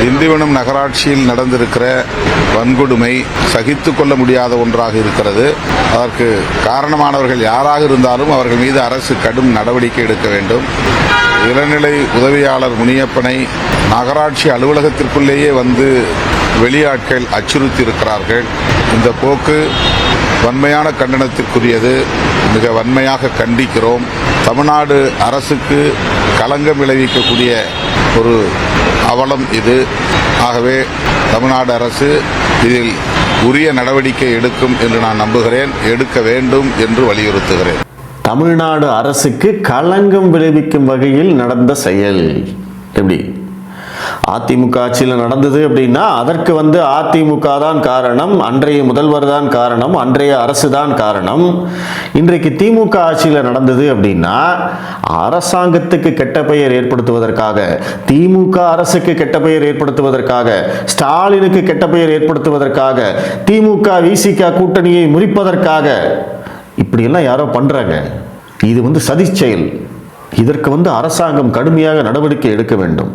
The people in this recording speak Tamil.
திண்டிவனம் நகராட்சியில் நடந்திருக்கிற வன்கொடுமை சகித்து கொள்ள முடியாத ஒன்றாக இருக்கிறது. அதற்கு காரணமானவர்கள் யாராக இருந்தாலும் அவர்கள் மீது அரசு கடும் நடவடிக்கை எடுக்க வேண்டும். இளநிலை உதவியாளர் முனியப்பனை நகராட்சி அலுவலகத்திற்குள்ளேயே வந்து வெளியாட்கள் அச்சுறுத்தி இருக்கிறார்கள். இந்த போக்கு வன்மையான கண்டனத்திற்குரியது. மிக வன்மையாக கண்டிக்கிறோம். தமிழ்நாடு அரசுக்கு களங்கம் விளைவிக்கக்கூடிய ஒரு அவலம் இது. ஆகவே தமிழ்நாடு அரசு இதில் உரிய நடவடிக்கை எடுக்கும் என்று நான் நம்புகிறேன். எடுக்க வேண்டும் என்று வலியுறுத்துகிறேன். தமிழ்நாடு அரசுக்கு களங்கம் விளைவிக்கும் வகையில் நடந்த செயல் எப்படி? அதிமுக ஆட்சியில் நடந்தது அப்படின்னா அதற்கு அதிமுக தான் காரணம், அன்றைய முதல்வர் தான் காரணம், அன்றைய அரசு தான் காரணம். இன்றைக்கு திமுக ஆட்சியில் நடந்தது அப்படின்னா அரசாங்கத்துக்கு கெட்ட பெயர் ஏற்படுத்துவதற்காக, திமுக அரசுக்கு கெட்ட பெயர் ஏற்படுத்துவதற்காக, ஸ்டாலினுக்கு கெட்ட பெயர் ஏற்படுத்துவதற்காக, திமுக விசிக கூட்டணியை முறிப்பதற்காக இப்படியெல்லாம் யாரோ பண்றாங்க. இது சதி செயல். இதற்கு அரசாங்கம் கடுமையாக நடவடிக்கை எடுக்க வேண்டும்.